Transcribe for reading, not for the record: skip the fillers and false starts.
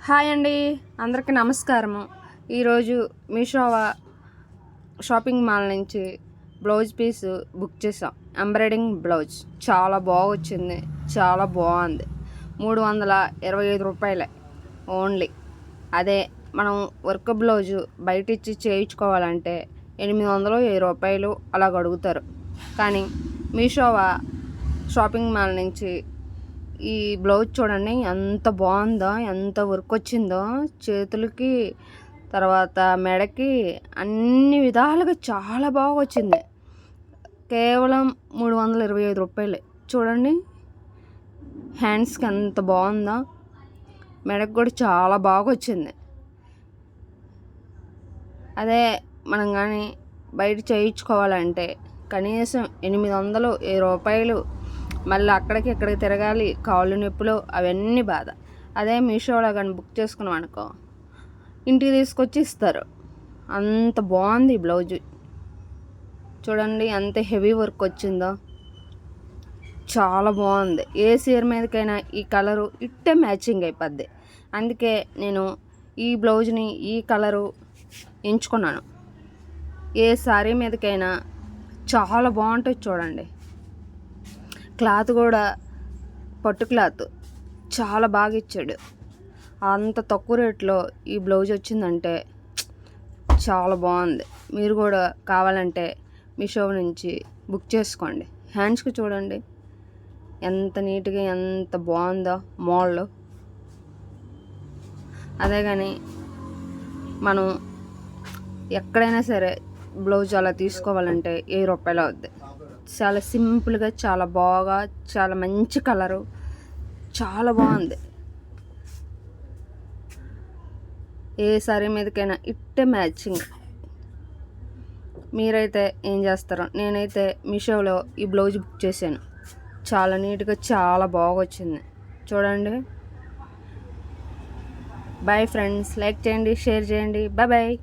Hi అండి, అందరికీ నమస్కారము. ఈరోజు మీషో షాపింగ్ మాల్ నుంచి బ్లౌజ్ పీస్ బుక్ చేసాం. ఎంబ్రాయిడింగ్ బ్లౌజ్ చాలా బాగా వచ్చింది, చాలా బాగుంది. 325 రూపాయలే ఓన్లీ. అదే మనం వర్క్ బ్లౌజు బయట ఇచ్చి చేయించుకోవాలంటే 810 రూపాయలు అలాగ అడుగుతారు. కానీ మీషో షాపింగ్ మాల్ నుంచి ఈ బ్లౌజ్ చూడండి ఎంత బాగుందో, ఎంత వర్క్ వచ్చిందో చేతులకి, తర్వాత మెడకి, అన్ని విధాలుగా చాలా బాగా వచ్చింది. కేవలం 325 రూపాయలే. చూడండి హ్యాండ్స్కి ఎంత బాగుందో, మెడకు కూడా చాలా బాగా వచ్చింది. అదే మనం కానీ బయట చేయించుకోవాలంటే కనీసం 820 రూపాయలు, మళ్ళీ అక్కడికి ఇక్కడికి తిరగాలి, కాళ్ళు నొప్పులు, అవన్నీ బాధ. అదే మీషోలో కానీ బుక్ చేసుకున్నాం అనుకో, ఇంటికి తీసుకొచ్చి ఇస్తారు. అంత బాగుంది ఈ బ్లౌజు. చూడండి ఎంత హెవీ వర్క్ వచ్చిందో, చాలా బాగుంది. ఏ చీర మీదకైనా ఈ కలరు ఇట్టే మ్యాచింగ్ అయిపోద్ది. అందుకే నేను ఈ బ్లౌజ్ని ఈ కలరు ఎంచుకున్నాను. ఏ శారీ మీదకైనా చాలా బాగుంటుంది. చూడండి క్లాత్ కూడా పట్టు క్లాత్ చాలా బాగా ఇచ్చాడు. అంత తక్కువ రేట్లో ఈ బ్లౌజ్ వచ్చిందంటే చాలా బాగుంది. మీరు కూడా కావాలంటే మీషో నుంచి బుక్ చేసుకోండి. హ్యాండ్స్కి చూడండి ఎంత నీట్గా, ఎంత బాగుందో మోడల్. అదే కానీ మనం ఎక్కడైనా సరే బ్లౌజ్ అలా తీసుకోవాలంటే 1000 రూపాయలు అవుద్ది. చాలా సింపుల్గా, చాలా బాగా, చాలా మంచి కలరు, చాలా బాగుంది. ఏ సారీ మీదకైనా ఇట్టే మ్యాచింగ్. మీరైతే ఏం చేస్తారో, నేనైతే మీషోలో ఈ బ్లౌజ్ బుక్ చేశాను. చాలా నీట్గా, చాలా బాగా వచ్చింది. చూడండి. బాయ్ ఫ్రెండ్స్, లైక్ చేయండి, షేర్ చేయండి. Bye bye.